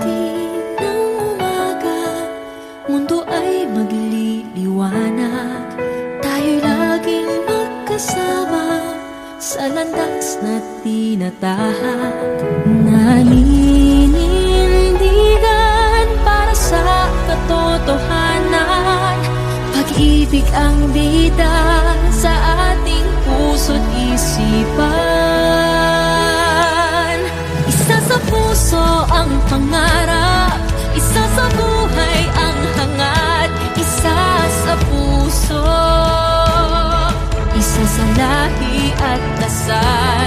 Pagdating ng umaga, mundo ay magliliwanag. Tayo'y laging magkasama sa landas na tinatahak. Naninindigan para sa katotohanan. Pag-ibig ang bida sa ating puso't isipan. Isa sa puso ang pangarap, isa sa buhay ang hangad. Isa sa puso, isa sa lahi at dasal.